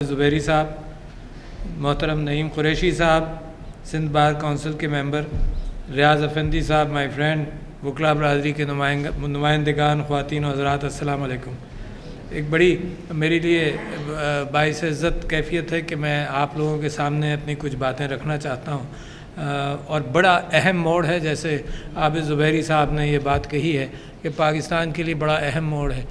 زبیری صاحب، محترم نعیم قریشی صاحب، سندھ بار کونسل کے ممبر، ریاض افندی صاحب، مائی فرینڈ، وکلا برادری کے نمائندگان، خواتین و حضرات، السلام علیکم۔ ایک بڑی میرے لیے باعث عزت کیفیت ہے کہ میں آپ لوگوں کے سامنے اپنی کچھ باتیں رکھنا چاہتا ہوں، اور بڑا اہم موڑ ہے، جیسے عابد زبیری صاحب نے یہ بات کہی ہے کہ پاکستان کے لیے بڑا اہم موڑ ہے،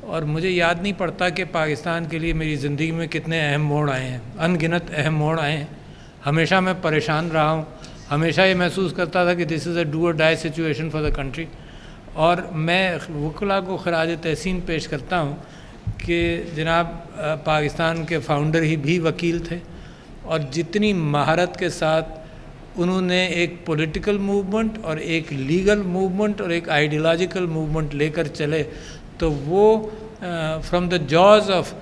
اور مجھے یاد نہیں پڑتا کہ پاکستان کے لیے میری زندگی میں کتنے اہم موڑ آئے ہیں، ان گنت اہم موڑ آئے ہیں۔ ہمیشہ میں پریشان رہا ہوں، ہمیشہ یہ محسوس کرتا تھا کہ دس از اے ڈو اور ڈائی سچویشن فار دا کنٹری، اور میں وکلا کو خراج تحسین پیش کرتا ہوں کہ جناب پاکستان کے فاؤنڈر ہی بھی وکیل تھے، اور جتنی مہارت کے ساتھ انہوں نے ایک پولیٹیکل موومنٹ اور ایک لیگل موومنٹ اور ایک آئیڈیالوجیکل موومنٹ لے کر چلے، تو وہ from the jazz of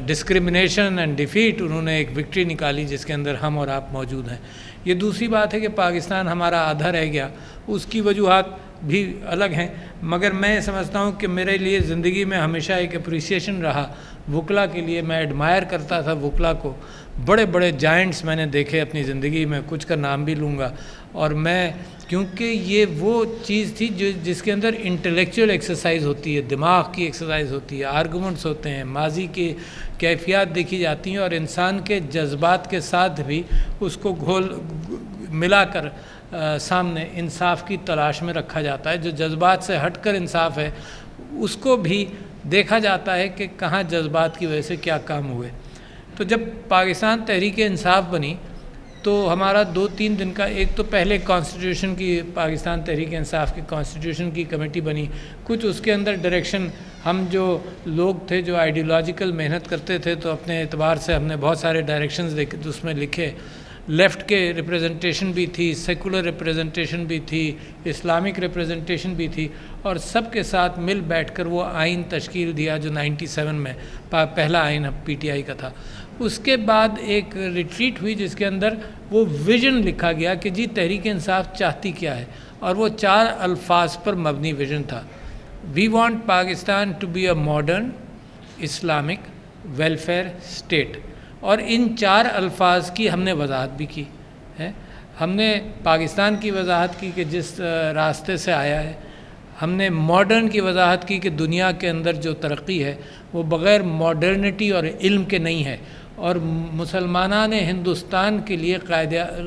discrimination and defeat انہوں نے ایک وکٹری نکالی جس کے اندر ہم اور آپ موجود ہیں۔ یہ دوسری بات ہے کہ پاکستان ہمارا آدھا رہ گیا، اس کی وجوہات بھی الگ ہیں، مگر میں سمجھتا ہوں کہ میرے لیے زندگی میں ہمیشہ ایک اپریسیشن رہا وکلا کے لیے۔ میں ایڈمائر کرتا تھا وکلا کو، بڑے بڑے جائنٹس میں نے دیکھے اپنی زندگی میں، کچھ کا نام بھی لوں گا، اور میں کیونکہ یہ وہ چیز تھی جس کے اندر انٹلیکچوئل ایکسرسائز ہوتی ہے، دماغ کی ایکسرسائز ہوتی ہے، آرگومنٹس ہوتے ہیں، ماضی کی کیفیات دیکھی جاتی ہیں، اور انسان کے جذبات کے ساتھ بھی اس کو ملا کر سامنے انصاف کی تلاش میں رکھا جاتا ہے۔ جو جذبات سے ہٹ کر انصاف ہے اس کو بھی دیکھا جاتا ہے کہ کہاں جذبات کی وجہ سے کیا کام ہوئے۔ تو جب پاکستان تحریک انصاف بنی تو ہمارا 2-3 دن کا، ایک تو پہلے کانسٹیٹیوشن کی، پاکستان تحریک انصاف کی کانسٹیٹیوشن کی کمیٹی بنی، کچھ اس کے اندر ڈائریکشن، ہم جو لوگ تھے جو آئیڈیالوجیکل محنت کرتے تھے تو اپنے اعتبار سے ہم نے بہت سارے ڈائریکشنز اس میں لکھے۔ لیفٹ کے ریپریزنٹیشن بھی تھی، سیکولر ریپریزنٹیشن بھی تھی، اسلامک ریپریزنٹیشن بھی تھی، اور سب کے ساتھ مل بیٹھ کر وہ آئین تشکیل دیا جو 97 میں پہلا آئین پی ٹی آئی کا تھا۔ اس کے بعد ایک ریٹریٹ ہوئی جس کے اندر وہ ویژن لکھا گیا کہ جی تحریک انصاف چاہتی کیا ہے، اور وہ 4 الفاظ پر مبنی ویژن تھا: we want Pakistan to be a modern Islamic welfare state. اور ان 4 الفاظ کی ہم نے وضاحت بھی کی ہے۔ ہم نے پاکستان کی وضاحت کی کہ جس راستے سے آیا ہے، ہم نے ماڈرن کی وضاحت کی کہ دنیا کے اندر جو ترقی ہے وہ بغیر ماڈرنٹی اور علم کے نہیں ہے، اور مسلمانان ہندوستان کے لیے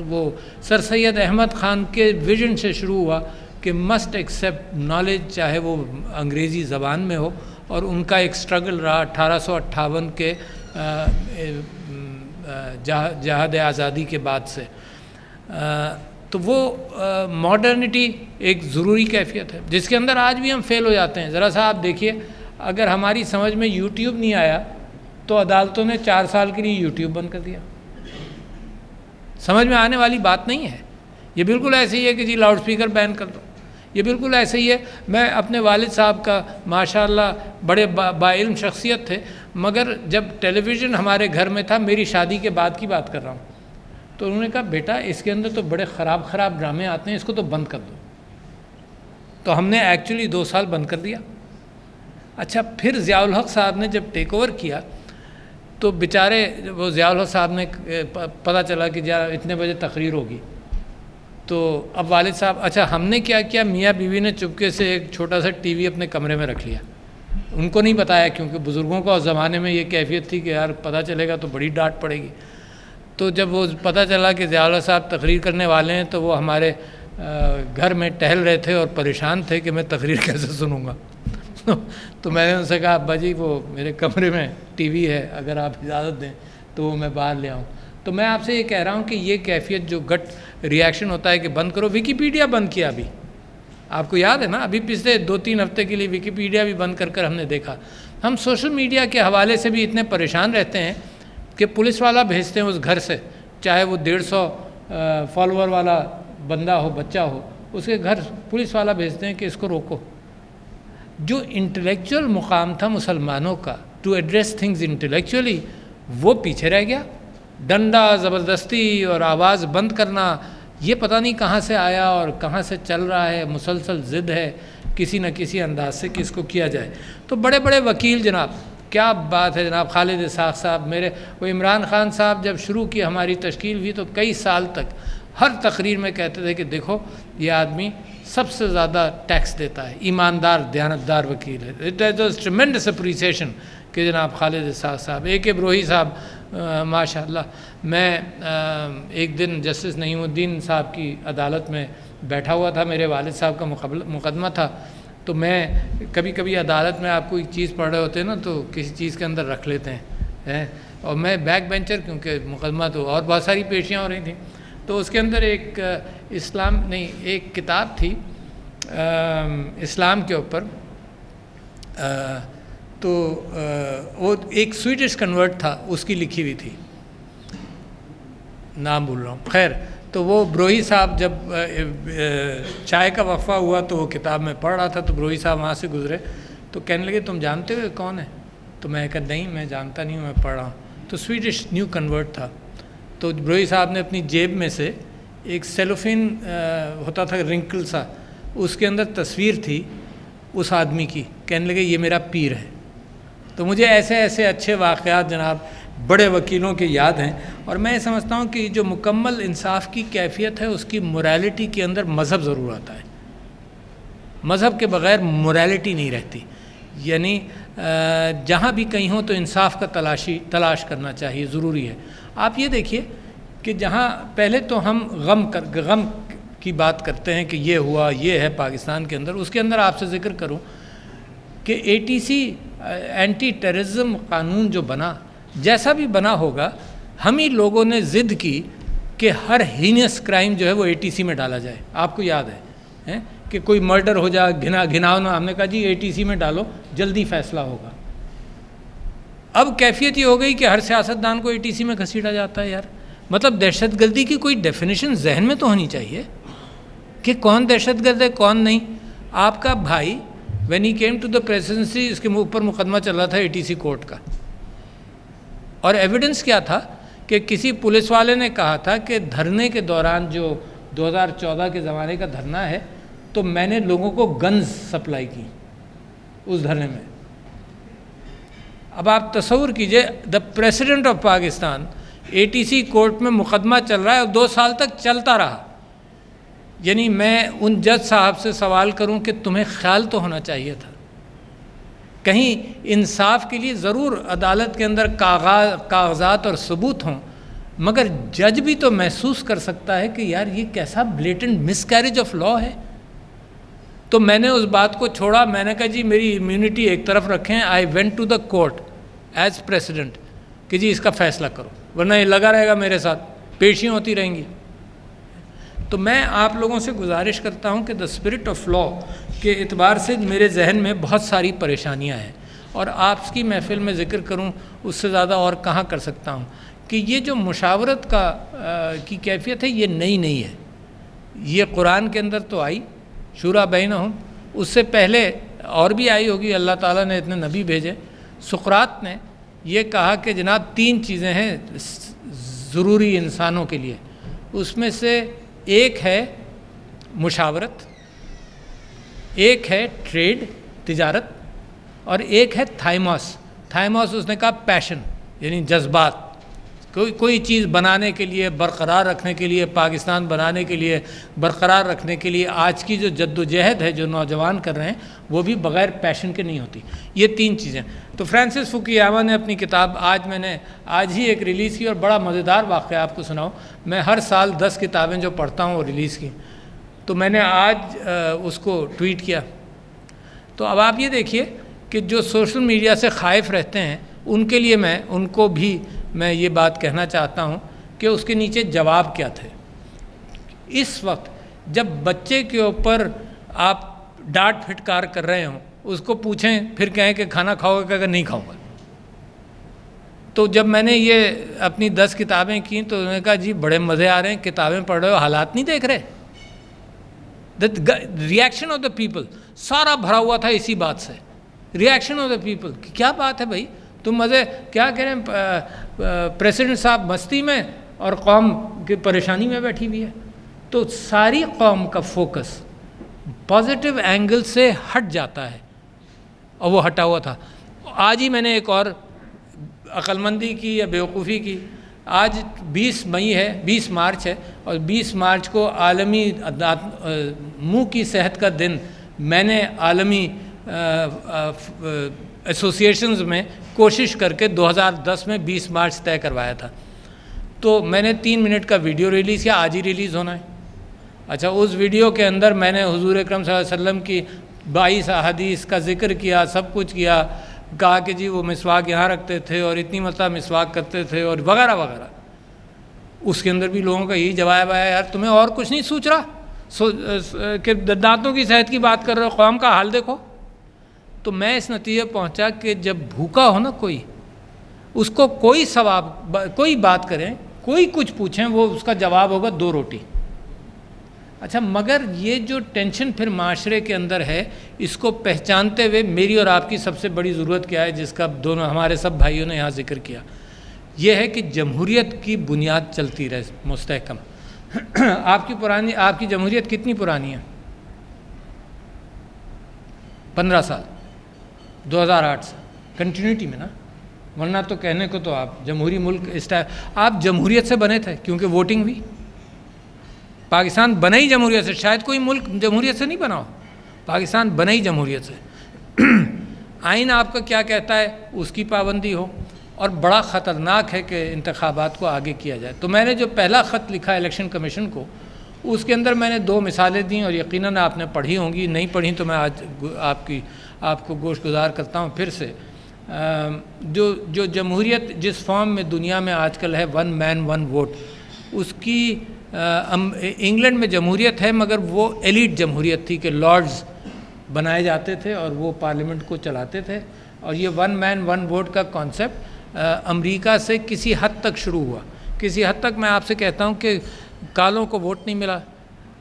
وہ سر سید احمد خان کے ویژن سے شروع ہوا کہ مسٹ ایکسیپٹ نالج، چاہے وہ انگریزی زبان میں ہو، اور ان کا ایک سٹرگل رہا 1858 کے جہاد آزادی کے بعد سے۔ تو وہ ماڈرنٹی ایک ضروری کیفیت ہے جس کے اندر آج بھی ہم فیل ہو جاتے ہیں۔ ذرا سا آپ دیکھیے، اگر ہماری سمجھ میں یوٹیوب نہیں آیا تو عدالتوں نے 4 سال کے لیے یوٹیوب بند کر دیا۔ سمجھ میں آنے والی بات نہیں ہے۔ یہ بالکل ایسے ہی ہے کہ جی لاؤڈ سپیکر بین کر دو، یہ بالکل ایسے ہی ہے۔ میں اپنے والد صاحب کا ماشاءاللہ بڑے باعلم شخصیت تھے، مگر جب ٹیلی ویژن ہمارے گھر میں تھا، میری شادی کے بعد کی بات کر رہا ہوں، تو انہوں نے کہا بیٹا اس کے اندر تو بڑے خراب ڈرامے آتے ہیں، اس کو تو بند کر دو۔ تو ہم نے ایکچولی 2 سال بند کر دیا۔ اچھا، پھر ضیاء الحق صاحب نے جب ٹیک اوور کیا تو بیچارے وہ ضیاء الحق صاحب نے پتہ چلا کہ اتنے بجے تقریر ہوگی، تو اب والد صاحب، اچھا ہم نے کیا کیا، میاں بیوی نے چپکے سے ایک چھوٹا سا ٹی وی اپنے کمرے میں رکھ لیا۔ ان کو نہیں بتایا، کیونکہ بزرگوں کا اس زمانے میں یہ کیفیت تھی کہ یار پتہ چلے گا تو بڑی ڈانٹ پڑے گی۔ تو جب وہ پتہ چلا کہ ضیاء الحق صاحب تقریر کرنے والے ہیں تو وہ ہمارے گھر میں ٹہل رہے تھے اور پریشان تھے کہ میں تقریر کیسے سنوں گا۔ تو میں نے ان سے کہا ابا جی وہ میرے کمرے میں ٹی وی ہے، اگر آپ اجازت دیں تو وہ میں باہر لے آؤں۔ تو میں آپ سے یہ کہہ رہا ہوں کہ یہ کیفیت جو گٹ ریاکشن ہوتا ہے کہ بند کرو، ویکیپیڈیا بند کیا ابھی، آپ کو یاد ہے نا، ابھی پچھلے 2-3 ہفتے کے لیے ویکیپیڈیا بھی بند کر ہم نے دیکھا۔ ہم سوشل میڈیا کے حوالے سے بھی اتنے پریشان رہتے ہیں کہ پولیس والا بھیجتے ہیں اس گھر سے، چاہے وہ 150 فالوور والا بندہ ہو، بچہ ہو، اس کے گھر پولیس والا بھیجتے ہیں کہ اس کو روکو۔ جو انٹلیکچوئل مقام تھا مسلمانوں کا ٹو ایڈریس تھنگز انٹلیکچولی، وہ پیچھے رہ گیا۔ ڈنڈا، زبردستی اور آواز بند کرنا، یہ پتہ نہیں کہاں سے آیا اور کہاں سے چل رہا ہے، مسلسل ضد ہے کسی نہ کسی انداز سے کہ اس کو کیا جائے۔ تو بڑے بڑے وکیل جناب کیا بات ہے جناب. خالد اسحاق صاحب میرے، وہ عمران خان صاحب جب شروع کی ہماری تشکیل ہوئی تو کئی سال تک ہر تقریر میں کہتے تھے کہ دیکھو یہ آدمی سب سے زیادہ ٹیکس دیتا ہے، ایماندار دیانتدار وکیل ہے. اٹ واز ٹریمنڈس اپریسیشن کہ جناب خالد اسحاق صاحب. اے کے بروہی صاحب ماشاء اللہ. میں ایک دن جسٹس نعیم الدین صاحب کی عدالت میں بیٹھا ہوا تھا، میرے والد صاحب کا مقدمہ تھا، تو میں کبھی کبھی عدالت میں آپ کو ایک چیز پڑھ رہے ہوتے ہیں نا تو کسی چیز کے اندر رکھ لیتے ہیں، اور میں بیک بینچر کیونکہ مقدمہ تو اور بہت ساری پیشیاں ہو رہی تھیں، تو اس کے اندر ایک ایک کتاب تھی اسلام کے اوپر، تو وہ ایک سویڈش کنورٹ تھا، اس کی لکھی ہوئی تھی، نام بھول رہا ہوں. خیر، تو وہ بروہی صاحب جب چائے کا وقفہ ہوا تو وہ کتاب میں پڑھ رہا تھا، تو بروہی صاحب وہاں سے گزرے تو کہنے لگے تم جانتے ہو کون ہے؟ تو میں کہا نہیں میں جانتا نہیں ہوں، میں پڑھ رہا ہوں. تو سویڈش نیو کنورٹ تھا. تو بروہی صاحب نے اپنی جیب میں سے ایک سیلوفین ہوتا تھا رنکل سا، اس کے اندر تصویر تھی اس آدمی کی. کہنے لگے یہ میرا پیر ہے. تو مجھے ایسے ایسے اچھے واقعات جناب بڑے وکیلوں کے یاد ہیں، اور میں سمجھتا ہوں کہ جو مکمل انصاف کی کیفیت ہے اس کی موریلٹی کے اندر مذہب ضرور آتا ہے. مذہب کے بغیر موریلٹی نہیں رہتی. یعنی جہاں بھی کہیں ہو تو انصاف کا تلاش کرنا چاہیے، ضروری ہے. آپ یہ دیکھیے کہ جہاں پہلے تو ہم غم کی بات کرتے ہیں کہ یہ ہوا، یہ ہے پاکستان کے اندر، اس کے اندر آپ سے ذکر کروں کہ ATC اینٹی ٹیررزم قانون جو بنا، جیسا بھی بنا ہوگا، ہم ہی لوگوں نے ضد کی کہ ہر ہینس کرائم جو ہے وہ ATC میں ڈالا جائے. آپ کو یاد ہے کہ کوئی مرڈر ہو جائے گھناؤ نہ، ہم نے کہا جی ATC میں ڈالو جلدی فیصلہ ہوگا. اب کیفیت یہ ہو گئی کہ ہر سیاستدان کو ATC میں گھسیٹا جاتا ہے. یار مطلب دہشت گردی کی کوئی ڈیفینیشن ذہن میں تو ہونی چاہیے کہ کون دہشت گرد ہے کون نہیں. آپ کا بھائی when he came to the presidency اس کے اوپر مقدمہ چل رہا تھا ATC کورٹ کا، اور ایویڈنس کیا تھا کہ کسی پولیس والے نے کہا تھا کہ دھرنے کے دوران جو 2014 کے زمانے کا دھرنا ہے تو میں نے لوگوں کو گنز سپلائی کی اس دھرنے میں. اب آپ تصور کیجئے the president of Pakistan ATC court میں مقدمہ چل رہا ہے اور 2 سال تک چلتا رہا. یعنی میں ان جج صاحب سے سوال کروں کہ تمہیں خیال تو ہونا چاہیے تھا، کہیں انصاف کے لیے ضرور عدالت کے اندر کاغذات اور ثبوت ہوں، مگر جج بھی تو محسوس کر سکتا ہے کہ یار یہ کیسا blatant miss carriage of law ہے. تو میں نے اس بات کو چھوڑا. میں نے کہا جی میری امیونٹی ایک طرف رکھیں. I went to the court as president کہ جی اس کا فیصلہ کرو، ورنہ یہ لگا رہے گا میرے ساتھ، پیشیاں ہوتی رہیں گی. تو میں آپ لوگوں سے گزارش کرتا ہوں کہ دا اسپرٹ آف لا کے اعتبار سے میرے ذہن میں بہت ساری پریشانیاں ہیں، اور آپ کی محفل میں ذکر کروں اس سے زیادہ اور کہاں کر سکتا ہوں کہ یہ جو مشاورت کی کیفیت ہے یہ نئی نہیں ہے. یہ قرآن کے اندر تو آئی شورا بینہم، اس سے پہلے اور بھی آئی ہوگی. اللہ تعالیٰ نے اتنے نبی بھیجے. سقراط نے یہ کہا کہ جناب 3 چیزیں ہیں ضروری انسانوں کے لیے، اس میں سے ایک ہے مشاورت، ایک ہے ٹریڈ تجارت، اور ایک ہے تھائموس. تھائموس اس نے کہا پیشن، یعنی جذبات. کوئی چیز بنانے کے لیے، برقرار رکھنے کے لیے، پاکستان بنانے کے لیے، برقرار رکھنے کے لیے آج کی جو جد و جہد ہے جو نوجوان کر رہے ہیں وہ بھی بغیر پیشن کے نہیں ہوتی. یہ 3 چیزیں. تو فرانسس فوکویاما نے اپنی کتاب میں نے آج ہی ایک ریلیز کی، اور بڑا مزیدار واقعہ آپ کو سناؤں. میں ہر سال 10 کتابیں جو پڑھتا ہوں وہ ریلیز کی، تو میں نے آج اس کو ٹویٹ کیا. تو اب آپ یہ دیکھیے کہ جو سوشل میڈیا سے خائف رہتے ہیں ان کے لیے ان کو بھی میں یہ بات کہنا چاہتا ہوں کہ اس کے نیچے جواب کیا تھے. اس وقت جب بچے کے اوپر آپ ڈانٹ پھٹکار کر رہے ہوں، اس کو پوچھیں پھر کہیں کہ کھانا کھاؤ گے، کہ نہیں کھاؤں گا. تو جب میں نے یہ اپنی 10 کتابیں کیں تو انہوں نے کہا جی بڑے مزے آ رہے ہیں، کتابیں پڑھ رہے ہو حالات نہیں دیکھ رہے. ریئیکشن آف دا پیپل سارا بھرا ہوا تھا اسی بات سے. ریئیکشن آف دا پیپل، کیا بات ہے بھائی، تم مزے کیا کہہ رہے ہیں، پریزیڈنٹ صاحب مستی میں اور قوم کی پریشانی میں بیٹھی ہوئی ہے. تو ساری قوم کا فوکس پازیٹیو اینگل سے ہٹ جاتا ہے، اور وہ ہٹا ہوا تھا. آج ہی میں نے ایک اور عقلمندی کی یا بیوقوفی کی. آج 20 مئی ہے، 20 مارچ ہے، اور 20 مارچ کو عالمی منہ کی صحت کا دن میں نے عالمی ایسوسیشنز میں کوشش کر کے 2010 میں 20 مارچ طے کروایا تھا. تو میں نے 3 منٹ کا ویڈیو ریلیز کیا، آج ہی ریلیز ہونا ہے. اچھا، اس ویڈیو کے اندر میں نے حضور اکرم صلی اللہ علیہ وسلم کی 22 احادیث کا ذکر کیا، سب کچھ کیا، کہا کہ جی وہ مسواک یہاں رکھتے تھے اور اتنی مرتبہ مسواک کرتے تھے اور وغیرہ وغیرہ. اس کے اندر بھی لوگوں کا یہی جواب آیا، یار تمہیں اور کچھ نہیں سوچ رہا کہ دانتوں کی صحت کی بات کر رہے ہو، قوم کا حال دیکھو. تو میں اس نتیجے پہنچا کہ جب بھوکا ہو نا کوئی، اس کو کوئی ثواب، کوئی بات کریں، کوئی کچھ پوچھیں، وہ اس کا جواب ہوگا 2 روٹی. اچھا، مگر یہ جو ٹینشن پھر معاشرے کے اندر ہے، اس کو پہچانتے ہوئے میری اور آپ کی سب سے بڑی ضرورت کیا ہے، جس کا دونوں ہمارے سب بھائیوں نے یہاں ذکر کیا، یہ ہے کہ جمہوریت کی بنیاد چلتی رہے مستحکم. آپ کی جمہوریت کتنی پرانی ہے؟ 15 سال، 2008 سے کنٹینیوٹی میں نا. ورنہ تو کہنے کو تو آپ جمہوری ملک آپ جمہوریت سے بنے تھے، کیونکہ ووٹنگ بھی. پاکستان بنا ہی جمہوریت سے، شاید کوئی ملک جمہوریت سے نہیں بنا ہو، پاکستان بنا ہی جمہوریت سے. آئین آپ کا کیا کہتا ہے اس کی پابندی ہو، اور بڑا خطرناک ہے کہ انتخابات کو آگے کیا جائے. تو میں نے جو پہلا خط لکھا الیکشن کمیشن کو، اس کے اندر میں نے 2 مثالیں دیں، اور یقیناً آپ نے پڑھی ہوں گی، نہیں پڑھی تو میں آج آپ کو گوش گزار کرتا ہوں پھر سے. جو جمہوریت جس فارم میں دنیا میں آج کل ہے، 1 مین 1 ووٹ، اس کی انگلینڈ میں جمہوریت ہے، مگر وہ ایلیٹ جمہوریت تھی کہ لارڈز بنائے جاتے تھے اور وہ پارلیمنٹ کو چلاتے تھے. اور یہ 1 مین 1 ووٹ کا کانسیپٹ امریکہ سے کسی حد تک شروع ہوا. کسی حد تک میں آپ سے کہتا ہوں کہ کالوں کو ووٹ نہیں ملا.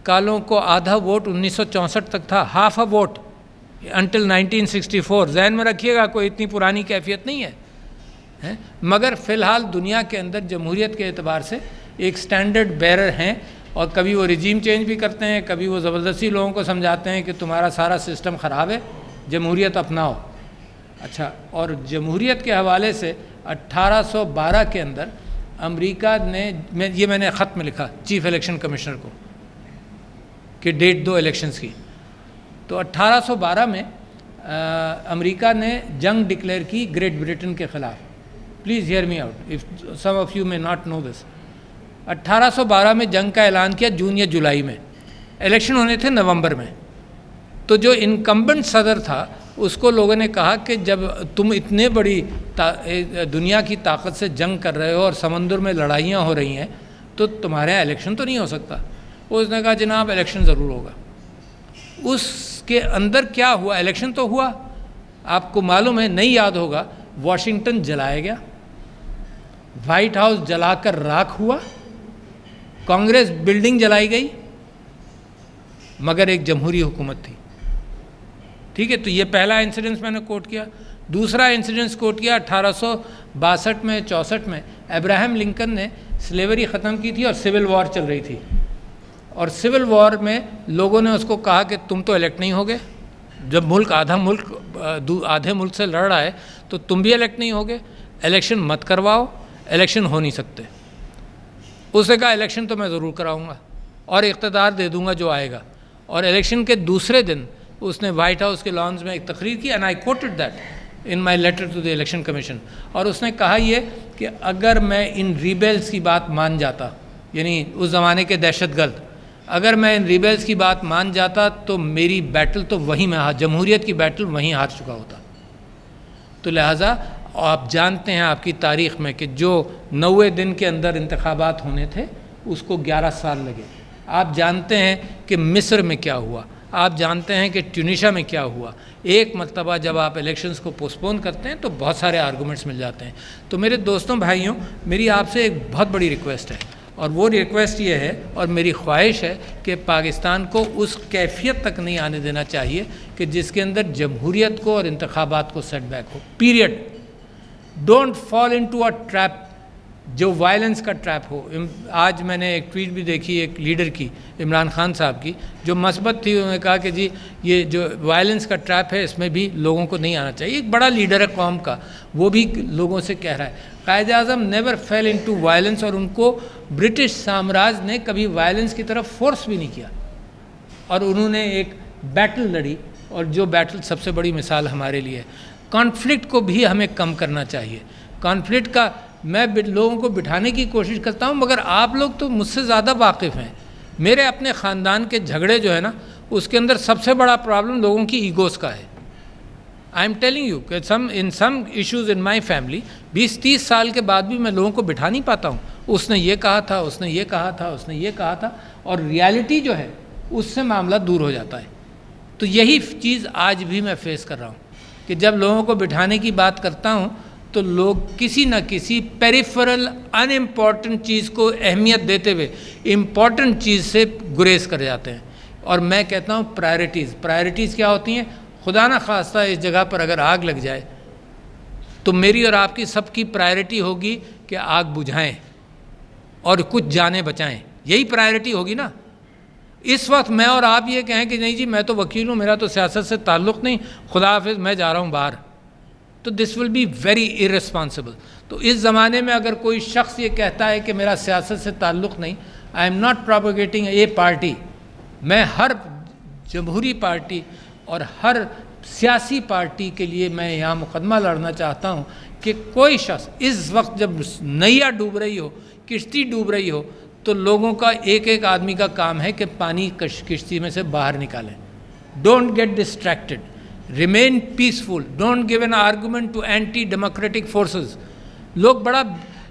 کالوں کو آدھا ووٹ 1964 تک تھا، ہاف اے ووٹ انٹل 1964. ذہن میں رکھیے گا، کوئی اتنی پرانی کیفیت نہیں ہے. مگر فی الحال دنیا کے اندر جمہوریت کے اعتبار سے ایک سٹینڈرڈ بیرر ہیں، اور کبھی وہ رجیم چینج بھی کرتے ہیں، کبھی وہ زبردستی لوگوں کو سمجھاتے ہیں کہ تمہارا سارا سسٹم خراب ہے، جمہوریت اپناؤ. اچھا، اور جمہوریت کے حوالے سے 1812 کے اندر امریکہ نے، میں نے خط میں لکھا چیف الیکشن کمشنر کو کہ ڈیٹ دو الیکشنز کی. تو 1812 میں امریکہ نے جنگ ڈکلیئر کی گریٹ برٹن کے خلاف. Please hear me out if some of you may not know this. 1812 میں جنگ کا اعلان کیا، جون یا جولائی میں. الیکشن ہونے تھے نومبر میں. تو جو انکمبنٹ صدر تھا، اس کو لوگوں نے کہا کہ جب تم اتنے بڑی دنیا کی طاقت سے جنگ کر رہے ہو اور سمندر میں لڑائیاں ہو رہی ہیں، تو تمہارے یہاں الیکشن تو نہیں ہو سکتا. اس نے کہا جناب الیکشن ضرور ہوگا. اس کے اندر کیا ہوا؟ الیکشن تو ہوا. آپ کو معلوم ہے، نہیں یاد ہوگا، واشنگٹن جلایا گیا، وائٹ ہاؤس جلا کر راکھ ہوا، کانگریس بلڈنگ جلائی گئی، مگر ایک جمہوری حکومت تھی. ٹھیک ہے، تو یہ پہلا انسیڈنس میں نے کوٹ کیا. دوسرا انسیڈنس کوٹ کیا 1862 میں 64 میں ابراہم لنکن نے سلیوری ختم کی تھی اور سول وار چل رہی تھی. اور سول وار میں لوگوں نے اس کو کہا کہ تم تو الیکٹ نہیں ہوگے، جب ملک آدھے ملک سے لڑ رہا ہے تو تم بھی الیکٹ نہیں ہوگے، الیکشن مت کرواؤ، الیکشن ہو نہیں سکتے. اس نے کہا الیکشن تو میں ضرور کراؤں گا اور اقتدار دے دوں گا جو آئے گا. اور الیکشن کے دوسرے دن اس نے وائٹ ہاؤس کے لانز میں ایک تقریر کی، and I quoted that in my letter to the election commission. اور اس نے کہا یہ کہ اگر میں ان ریبیلز کی بات مان جاتا، یعنی اس زمانے کے دہشت گرد، اگر میں ان ریبیلز کی بات مان جاتا تو میری بیٹل تو وہیں میں جمہوریت کی بیٹل وہیں ہار چکا ہوتا. تو لہٰذا آپ جانتے ہیں آپ کی تاریخ میں کہ جو 90 دن کے اندر انتخابات ہونے تھے اس کو 11 سال لگے. آپ جانتے ہیں کہ مصر میں کیا ہوا، آپ جانتے ہیں کہ ٹیونیشیا میں کیا ہوا. ایک مرتبہ جب آپ الیکشنز کو پوسٹپون کرتے ہیں تو بہت سارے آرگومنٹس مل جاتے ہیں. تو میرے دوستوں بھائیوں، میری آپ سے ایک بہت بڑی ریکویسٹ ہے، اور وہ ریکویسٹ یہ ہے اور میری خواہش ہے کہ پاکستان کو اس کیفیت تک نہیں آنے دینا چاہیے کہ جس کے اندر جمہوریت کو اور انتخابات کو سیٹ بیک ہو. Period. Don't fall into a trap جو وائلنس کا ٹریپ ہو. آج میں نے ایک ٹویٹ بھی دیکھی ایک لیڈر کی، عمران خان صاحب کی، جو مثبت تھی. انہوں نے کہا کہ جی یہ جو وائلنس کا ٹریپ ہے اس میں بھی لوگوں کو نہیں آنا چاہیے. ایک بڑا لیڈر ہے قوم کا، وہ بھی لوگوں سے کہہ رہا ہے. قائد اعظم نیور فیل انٹو وائلنس، اور ان کو برٹش سامراج نے کبھی وائلنس کی طرف فورس بھی نہیں کیا، اور انہوں نے ایک بیٹل لڑی، اور جو بیٹل سب سے بڑی مثال ہمارے لیے ہے. کانفلکٹ کو بھی ہمیں کم کرنا چاہیے. کانفلکٹ کا میں لوگوں کو بٹھانے کی کوشش کرتا ہوں، مگر آپ لوگ تو مجھ سے زیادہ واقف ہیں. میرے اپنے خاندان کے جھگڑے جو ہے نا، اس کے اندر سب سے بڑا پرابلم لوگوں کی ایگوز کا ہے. آئی ایم ٹیلنگ یو کہ ان some issues in my family 20-30 سال کے بعد بھی میں لوگوں کو بٹھا نہیں پاتا ہوں. اس نے یہ کہا تھا، اس نے یہ کہا تھا، اس نے یہ کہا تھا، اور ریالٹی جو ہے اس سے معاملہ دور ہو جاتا ہے. تو یہی چیز آج بھی میں فیس کر رہا ہوں کہ جب لوگوں کو بٹھانے کی بات کرتا ہوں تو لوگ کسی نہ کسی پیریفرل ان امپورٹنٹ چیز کو اہمیت دیتے ہوئے امپورٹنٹ چیز سے گریز کر جاتے ہیں. اور میں کہتا ہوں پرائرٹیز کیا ہوتی ہیں؟ خدا نہ خواستہ اس جگہ پر اگر آگ لگ جائے تو میری اور آپ کی سب کی پرائرٹی ہوگی کہ آگ بجھائیں اور کچھ جانیں بچائیں. یہی پرائرٹی ہوگی نا. اس وقت میں اور آپ یہ کہیں کہ نہیں جی میں تو وکیل ہوں، میرا تو سیاست سے تعلق نہیں، خدا حافظ میں جا رہا ہوں باہر، تو دس ول بی ویری ارسپانسبل. تو اس زمانے میں اگر کوئی شخص یہ کہتا ہے کہ میرا سیاست سے تعلق نہیں، I am not propagating a party. میں ہر جمہوری پارٹی اور ہر سیاسی پارٹی کے لیے میں یہاں مقدمہ لڑنا چاہتا ہوں کہ کوئی شخص اس وقت جب نیا ڈوب رہی ہو، کشتی ڈوب رہی ہو، تو لوگوں کا ایک آدمی کا کام ہے کہ پانی کشتی میں سے باہر نکالیں. Don't get distracted, remain peaceful, don't give an argument to anti democratic forces. لوگ بڑا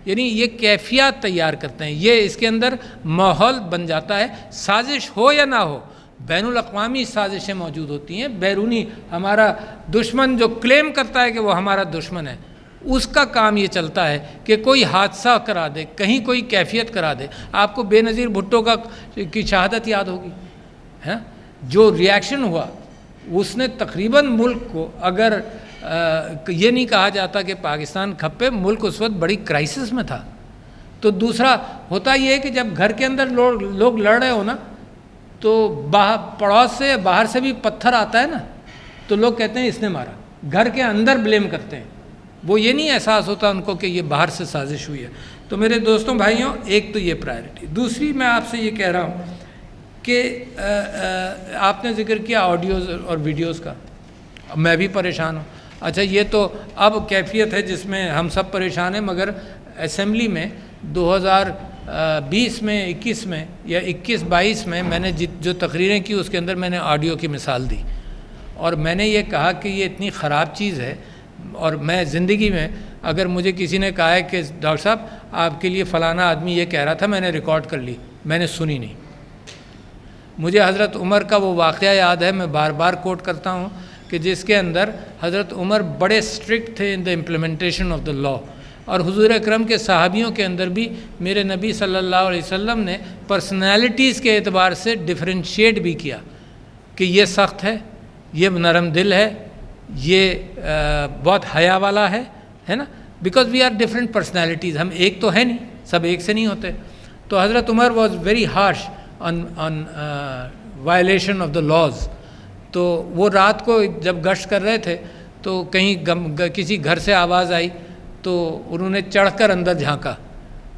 یہ کیفیات تیار کرتے ہیں، یہ اس کے اندر ماحول بن جاتا ہے. سازش ہو یا نہ ہو، بین الاقوامی سازشیں موجود ہوتی ہیں. بیرونی ہمارا دشمن جو کلیم کرتا ہے کہ وہ ہمارا دشمن ہے، اس کا کام یہ چلتا ہے کہ کوئی حادثہ کرا دے، کہیں کوئی کیفیت کرا دے. آپ کو بے نظیر بھٹو کی شہادت یاد ہوگی، ہاں، جو ریاکشن ہوا اس نے تقریباً ملک کو، اگر یہ نہیں کہا جاتا کہ پاکستان کھپے، ملک اس وقت بڑی کرائسس میں تھا. تو دوسرا ہوتا یہ ہے کہ جب گھر کے اندر لوگ لڑ رہے ہو نا، تو پڑوس سے باہر سے بھی پتھر آتا ہے نا، تو لوگ کہتے ہیں اس نے مارا، گھر کے اندر بلیم کرتے ہیں. وہ یہ نہیں احساس ہوتا ان کو کہ یہ باہر سے سازش ہوئی ہے. تو میرے دوستوں بھائیوں، ایک تو یہ پرائرٹی. دوسری میں آپ سے یہ کہہ رہا ہوں کہ آپ نے ذکر کیا آڈیوز اور ویڈیوز کا، میں بھی پریشان ہوں. اچھا، یہ تو اب کیفیت ہے جس میں ہم سب پریشان ہیں، مگر اسمبلی میں 2020 میں 21 میں یا 21-22 میں نے جو تقریریں کی اس کے اندر میں نے آڈیو کی مثال دی، اور میں نے یہ کہا کہ یہ اتنی خراب چیز ہے. اور میں زندگی میں اگر مجھے کسی نے کہا ہے کہ ڈاکٹر صاحب آپ کے لیے فلانا آدمی یہ کہہ رہا تھا، میں نے ریکارڈ کر لی، میں نے سنی نہیں. مجھے حضرت عمر کا وہ واقعہ یاد ہے، میں بار بار کوٹ کرتا ہوں، کہ جس کے اندر حضرت عمر بڑے اسٹرکٹ تھے in the implementation of the law. اور حضور اکرم کے صحابیوں کے اندر بھی میرے نبی صلی اللہ علیہ وسلم نے پرسنالٹیز کے اعتبار سے ڈفرینشیٹ بھی کیا کہ یہ سخت ہے، یہ نرم دل ہے، یہ بہت حیا والا ہے نا. Because we are different personalities, ہم ایک تو ہے نہیں، سب ایک سے نہیں ہوتے. تو حضرت Umar was very harsh on violation of the laws. تو وہ رات کو جب گشت کر رہے تھے تو کہیں کسی گھر سے آواز آئی، تو انہوں نے چڑھ کر اندر جھانکا،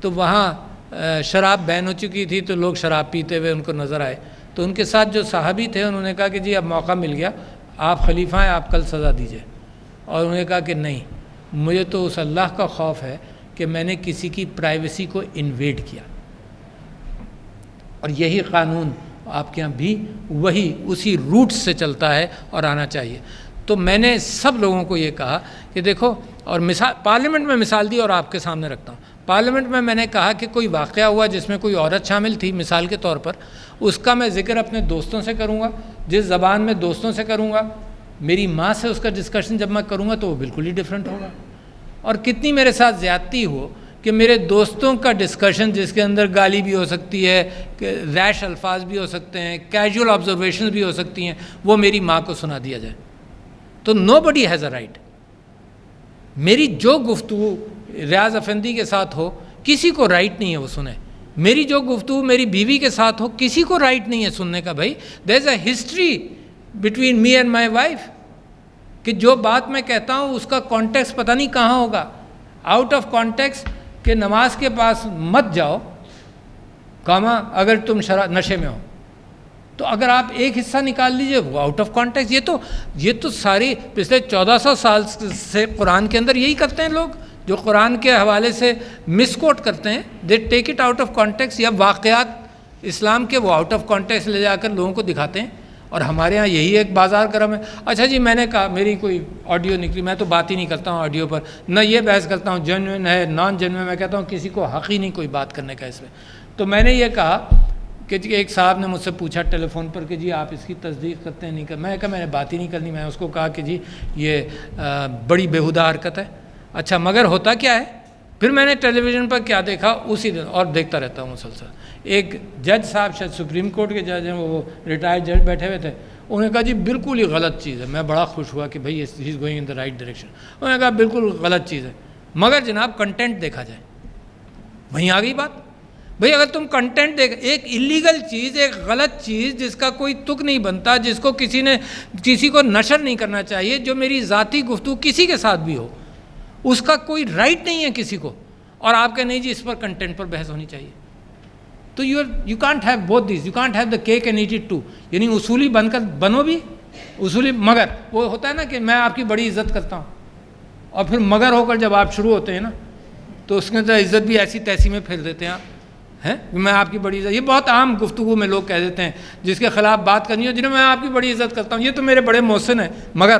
تو وہاں شراب بین ہو چکی تھی، تو لوگ شراب پیتے ہوئے ان کو نظر آئے. تو ان کے ساتھ جو صحابی تھے انہوں نے کہا کہ جی اب موقع مل گیا، آپ خلیفہ ہیں، آپ کل سزا دیجئے. اور انہوں نے کہا کہ نہیں، مجھے تو اس اللہ کا خوف ہے کہ میں نے کسی کی پرائیویسی کو انویڈ کیا. اور یہی قانون آپ کے یہاں بھی وہی اسی روٹ سے چلتا ہے اور آنا چاہیے. تو میں نے سب لوگوں کو یہ کہا کہ دیکھو، اور پارلیمنٹ میں مثال دی اور آپ کے سامنے رکھتا ہوں. پارلیمنٹ میں نے کہا کہ کوئی واقعہ ہوا جس میں کوئی عورت شامل تھی مثال کے طور پر، اس کا میں ذکر اپنے دوستوں سے کروں گا، جس زبان میں دوستوں سے کروں گا. میری ماں سے اس کا ڈسکشن جب میں کروں گا تو وہ بالکل ہی ڈیفرنٹ ہوگا. اور کتنی میرے ساتھ زیادتی ہو کہ میرے دوستوں کا ڈسکشن جس کے اندر گالی بھی ہو سکتی ہے، ریش الفاظ بھی ہو سکتے ہیں، کیجول آبزرویشنز بھی ہو سکتی ہیں، وہ میری ماں کو سنا دیا جائے. تو نو بڈی ہیز اے رائٹ. میری جو گفتگو ریاض افندی کے ساتھ ہو کسی کو رائٹ نہیں ہے وہ سنے. میری جو گفتگو میری بیوی کے ساتھ ہو کسی کو رائٹ نہیں ہے سننے کا. بھائی there is a history between me and my wife کہ جو بات میں کہتا ہوں اس کا کانٹیکس پتہ نہیں کہاں ہوگا. آؤٹ آف کانٹیکس کہ نماز کے پاس مت جاؤ کاما اگر تم نشے میں ہو. تو اگر آپ ایک حصہ نکال لیجئے وہ آؤٹ آف کانٹیکس. یہ تو ساری پچھلے 1400 سال سے قرآن کے اندر یہی کرتے ہیں لوگ جو قرآن کے حوالے سے مس کوٹ کرتے ہیں. They take it out of context یا واقعات اسلام کے وہ آؤٹ آف کانٹیکس لے جا کر لوگوں کو دکھاتے ہیں. اور ہمارے ہاں یہی ایک بازار کرم ہے. اچھا جی میں نے کہا میری کوئی آڈیو نکلی, میں تو بات ہی نہیں کرتا ہوں آڈیو پر, نہ یہ بحث کرتا ہوں جینوئن ہے نان جینوئن. میں کہتا ہوں کسی کو حق ہی نہیں کوئی بات کرنے کا اس میں. تو میں نے یہ کہا کہ ایک صاحب نے مجھ سے پوچھا ٹیلی فون پر کہ جی آپ اس کی تصدیق کرتے ہیں نہیں کر. میں نے کہا میں نے بات ہی نہیں کرنی. میں اس کو کہا کہ جی یہ بڑی بیہودہ حرکت ہے. اچھا مگر ہوتا کیا ہے؟ پھر میں نے ٹیلی ویژن پر کیا دیکھا اسی دن, اور دیکھتا رہتا ہوں مسلسل, ایک جج صاحب شاید سپریم کورٹ کے جج ہیں, وہ ریٹائرڈ جج بیٹھے ہوئے تھے. انہوں نے کہا جی بالکل ہی غلط چیز ہے. میں بڑا خوش ہوا کہ بھائی he is going in the right direction. انہوں نے کہا بالکل غلط چیز ہے مگر جناب کنٹینٹ دیکھا جائے. وہیں آ گئی بات. بھئی اگر تم کنٹینٹ دیکھ, ایک ایلیگل چیز, ایک غلط چیز جس کا کوئی تک نہیں بنتا, جس کو کسی کو نشر نہیں کرنا چاہیے, جو میری ذاتی گفتگو کسی کے ساتھ بھی ہو, اس کا کوئی رائٹ نہیں ہے کسی کو, اور آپ کہ نہیں جی اس پر کنٹینٹ پر بحث ہونی چاہیے. تو you can't have both these, you can't have the cake and eat it too. یعنی اصولی بن کر بنو بھی اصولی, مگر وہ ہوتا ہے نا کہ میں آپ کی بڑی عزت کرتا ہوں, اور پھر مگر ہو کر جب آپ شروع ہوتے ہیں نا تو اس کے اندر عزت بھی ایسی تیسی میں پھیر دیتے ہیں آپ ہیں. میں آپ کی بڑی عزت, یہ بہت عام گفتگو میں لوگ کہہ دیتے ہیں جس کے خلاف بات کرنی ہو, جنہیں میں آپ کی بڑی عزت کرتا ہوں, یہ تو میرے بڑے محسن ہیں, مگر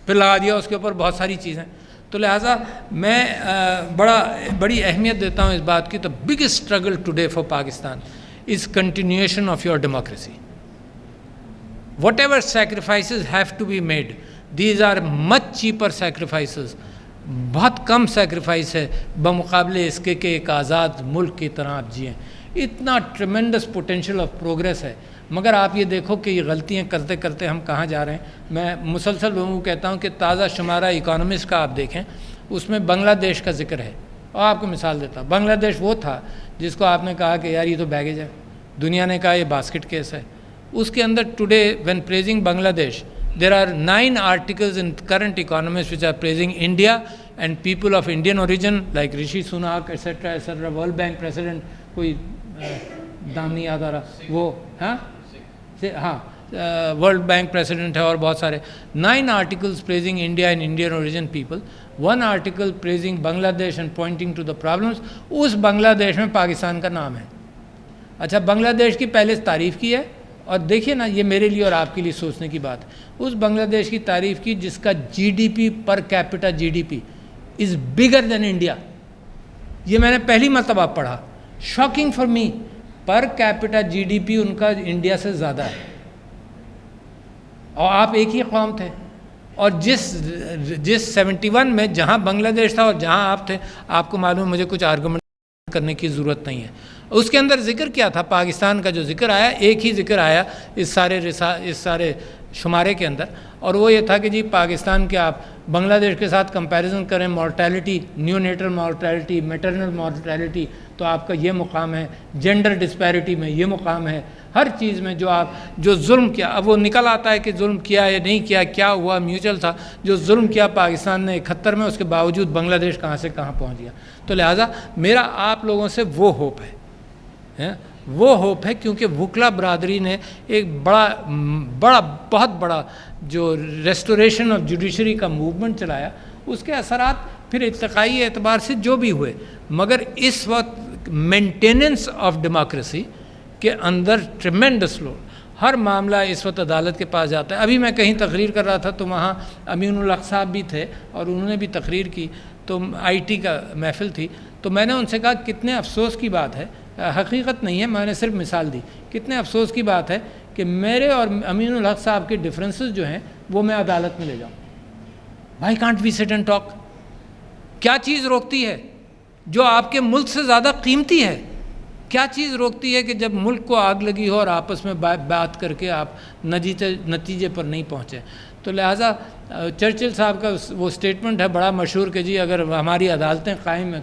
پھر لگا دیا اس کے اوپر بہت ساری چیزیں. تو لہٰذا میں بڑی اہمیت دیتا ہوں اس بات کی. تو biggest struggle today for Pakistan is continuation of your democracy. Whatever sacrifices have to be made, these are much cheaper sacrifices. بہت کم سیکریفائس ہے بمقابلے اس کے کہ ایک آزاد ملک کی طرح آپ جئیں. اتنا ٹریمنڈس پوٹینشیل آف پروگریس ہے, مگر آپ یہ دیکھو کہ یہ غلطیاں کرتے کرتے ہم کہاں جا رہے ہیں. میں مسلسل لوگوں کو کہتا ہوں کہ تازہ شمارہ اکانومسٹ کا آپ دیکھیں, اس میں بنگلہ دیش کا ذکر ہے. اور آپ کو مثال دیتا ہوں, بنگلہ دیش وہ تھا جس کو آپ نے کہا کہ یار یہ تو بیگیج ہے, دنیا نے کہا یہ باسکٹ کیس ہے. اس کے اندر ٹوڈے وین پریزنگ بنگلہ دیش, there are 9 articles in current Economist which are praising India and people of Indian origin like Rishi Sunak etc. etc. World Bank president, کوئی نام نہیں یاد آ رہا وہ, ہاں ورلڈ بینک پریسیڈنٹ ہے, اور بہت سارے. 9 articles praising India and Indian origin people, 1 article praising Bangladesh and pointing to the problems. اس بنگلہ دیش میں پاکستان کا نام ہے. اچھا بنگلہ دیش کی پہلے تعریف کی ہے, اور دیکھیے نا یہ میرے لیے اور آپ کے لیے سوچنے کی بات ہے. اس بنگلہ دیش کی تعریف کی جس کا G D P per capita G D P is bigger than India. یہ میں نے پہلی مرتبہ پڑھا, shocking for me. Per capita G D P ان کا انڈیا سے زیادہ ہے, اور آپ ایک ہی قوم تھے. اور جس 71 میں جہاں بنگلہ دیش تھا اور جہاں آپ تھے, آپ کو معلوم, مجھے کچھ آرگومنٹ کرنے کی ضرورت نہیں ہے. اس کے اندر ذکر کیا تھا, پاکستان کا جو ذکر آیا, ایک ہی ذکر آیا اس سارے شمارے کے اندر, اور وہ یہ تھا کہ جی پاکستان کے آپ بنگلہ دیش کے ساتھ کمپیریزن کریں, mortality, new natal mortality, maternal mortality, تو آپ کا یہ مقام ہے. جینڈر ڈسپیرٹی میں یہ مقام ہے. ہر چیز میں جو ظلم کیا, اب وہ نکل آتا ہے کہ ظلم کیا یا نہیں کیا, کیا ہوا, میوچل تھا. جو ظلم کیا پاکستان نے 71 میں, اس کے باوجود بنگلہ دیش کہاں سے کہاں پہنچ گیا. تو لہٰذا میرا آپ لوگوں سے وہ ہوپ ہے, وہ ہوپ ہے, کیونکہ وکلا برادری نے ایک بہت بڑا جو ریسٹوریشن آف جوڈیشری کا موومنٹ چلایا. اس کے اثرات پھر ارتقائی اعتبار سے جو بھی ہوئے, مگر اس وقت مینٹیننس آف ڈیموکریسی کے اندر ٹریمنڈس لوڈ. ہر معاملہ اس وقت عدالت کے پاس جاتا ہے. ابھی میں کہیں تقریر کر رہا تھا تو وہاں امین الحق صاحب بھی تھے, اور انہوں نے بھی تقریر کی, تو آئی ٹی کا محفل تھی. تو میں نے ان سے کہا کتنے افسوس کی بات ہے, حقیقت نہیں ہے, میں نے صرف مثال دی, کتنے افسوس کی بات ہے کہ میرے اور امین الحق صاحب کے ڈفرینسز جو ہیں وہ میں عدالت میں لے جاؤں. وائی کانٹ وی سٹ اینڈ ٹاک. کیا چیز روکتی ہے جو آپ کے ملک سے زیادہ قیمتی ہے؟ کیا چیز روکتی ہے کہ جب ملک کو آگ لگی ہو اور آپس میں بات کر کے آپ نتیجے پر نہیں پہنچے؟ تو لہٰذا چرچل صاحب کا وہ سٹیٹمنٹ ہے بڑا مشہور کہ جی اگر ہماری عدالتیں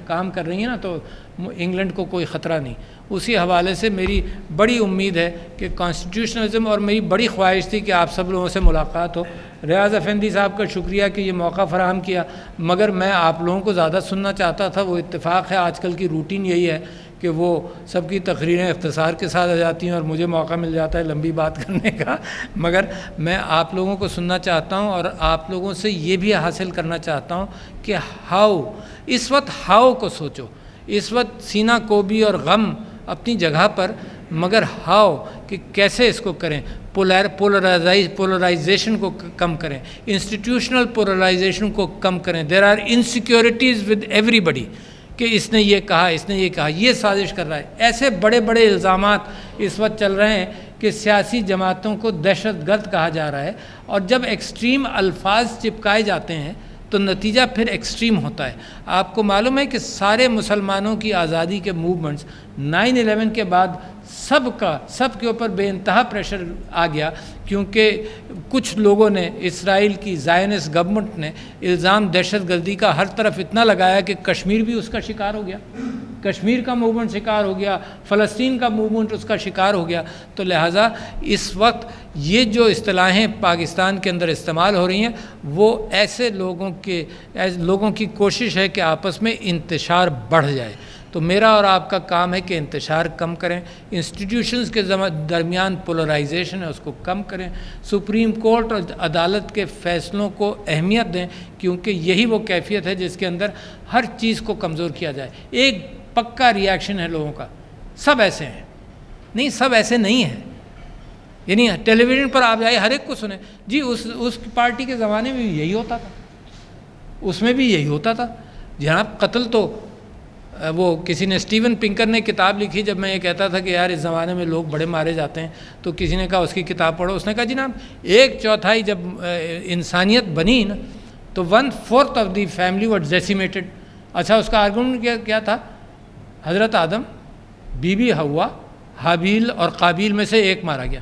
کام کر رہی ہیں نا تو انگلینڈ کو کوئی خطرہ نہیں. اسی حوالے سے میری بڑی امید ہے کہ کانسٹیٹیوشنلزم، اور میری بڑی خواہش تھی کہ آپ سب لوگوں سے ملاقات ہو. ریاض افندی صاحب کا شکریہ کہ یہ موقع فراہم کیا، مگر میں آپ لوگوں کو زیادہ سننا چاہتا تھا. وہ اتفاق ہے آج کل کی روٹین یہی ہے کہ وہ سب کی تقریریں اختصار کے ساتھ آ جاتی ہیں اور مجھے موقع مل جاتا ہے لمبی بات کرنے کا. مگر میں آپ لوگوں کو سننا چاہتا ہوں اور آپ لوگوں سے یہ بھی حاصل کرنا چاہتا ہوں کہ اس وقت کو سوچو. اس وقت سینہ کوبی اور غم اپنی جگہ پر، مگر کہ کیسے اس کو کریں. پولرائزیشن کو کم کریں، انسٹیٹیوشنل پولرائزیشن کو کم کریں. There are insecurities with everybody کہ اس نے یہ کہا، اس نے یہ کہا، یہ سازش کر رہا ہے. ایسے بڑے بڑے الزامات اس وقت چل رہے ہیں کہ سیاسی جماعتوں کو دہشت گرد کہا جا رہا ہے، اور جب ایکسٹریم الفاظ چپکائے جاتے ہیں تو نتیجہ پھر ایکسٹریم ہوتا ہے. آپ کو معلوم ہے کہ سارے مسلمانوں کی آزادی کے موومنٹس 9/11 کے بعد سب کے اوپر بے انتہا پریشر آ گیا، کیونکہ کچھ لوگوں نے، اسرائیل کی زائنسٹ گورنمنٹ نے الزام دہشت گردی کا ہر طرف اتنا لگایا کہ کشمیر بھی اس کا شکار ہو گیا، کشمیر کا موومنٹ شکار ہو گیا، فلسطین کا موومنٹ اس کا شکار ہو گیا. تو لہٰذا اس وقت یہ جو اصطلاحیں پاکستان کے اندر استعمال ہو رہی ہیں وہ ایسے لوگوں کی کوشش ہے کہ آپس میں انتشار بڑھ جائے. تو میرا اور آپ کا کام ہے کہ انتشار کم کریں، انسٹیٹیوشنز کے درمیان پولرائزیشن ہے اس کو کم کریں، سپریم کورٹ اور عدالت کے فیصلوں کو اہمیت دیں، کیونکہ یہی وہ کیفیت ہے جس کے اندر ہر چیز کو کمزور کیا جائے. ایک پکا ریاکشن ہے لوگوں کا، سب ایسے ہیں، نہیں سب ایسے نہیں ہیں. یعنی ٹیلی ویژن پر آپ جائے ہر ایک کو سنیں جی اس پارٹی کے زمانے میں بھی یہی ہوتا تھا، اس میں بھی یہی ہوتا تھا. جناب قتل تو وہ کسی نے اسٹیون پنکر نے کتاب لکھی، جب میں یہ کہتا تھا کہ یار اس زمانے میں لوگ بڑے مارے جاتے ہیں تو کسی نے کہا اس کی کتاب پڑھو. اس نے کہا جناب 1/4 جب انسانیت بنی نا تو 1/4 آف دی فیملی واز ڈیسیمیٹڈ. اچھا اس کا آرگومنٹ کیا تھا؟ حضرت آدم، بی بی حوا، حابیل اور قابیل میں سے ایک مارا گیا.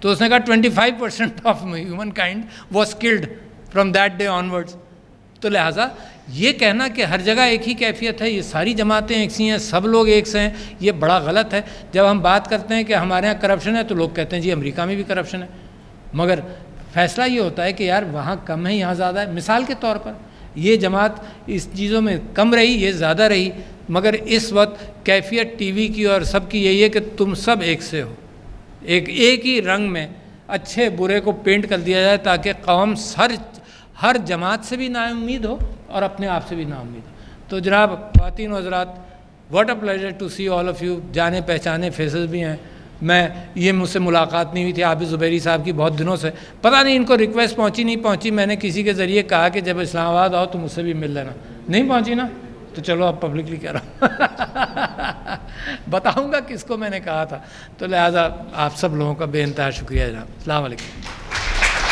تو اس نے کہا 25% of human kind was killed from that day onwards. تو لہٰذا یہ کہنا کہ ہر جگہ ایک ہی کیفیت ہے، یہ ساری جماعتیں ایک سی ہیں، سب لوگ ایک سے ہیں، یہ بڑا غلط ہے. جب ہم بات کرتے ہیں کہ ہمارے ہاں کرپشن ہے تو لوگ کہتے ہیں جی امریکہ میں بھی کرپشن ہے، مگر فیصلہ یہ ہوتا ہے کہ یار وہاں کم ہے یہاں زیادہ ہے. مثال کے طور پر یہ جماعت اس چیزوں میں کم رہی، یہ زیادہ رہی، مگر اس وقت کیفیت ٹی وی کی اور سب کی یہی ہے کہ تم سب ایک سے ہو، ایک ہی رنگ میں اچھے برے کو پینٹ کر دیا جائے تاکہ قوم ہر جماعت سے بھی نا امید ہو اور اپنے آپ سے بھی نا امید ہو. تو جناب خواتین و حضرات، what a pleasure to see all of you. جانے پہچانے فیسز بھی ہیں. یہ مجھ سے ملاقات نہیں ہوئی تھی عابد زبیری صاحب کی بہت دنوں سے، پتہ نہیں ان کو ریکویسٹ پہنچی نہیں پہنچی. میں نے کسی کے ذریعے کہا کہ جب اسلام آباد آؤ تو مجھ سے بھی مل لینا، نہیں پہنچی نا، تو چلو اب پبلکلی کہہ رہا ہوں بتاؤں گا کس کو میں نے کہا تھا. تو لہٰذا آپ سب لوگوں کا بے انتہا شکریہ جناب. السلام علیکم.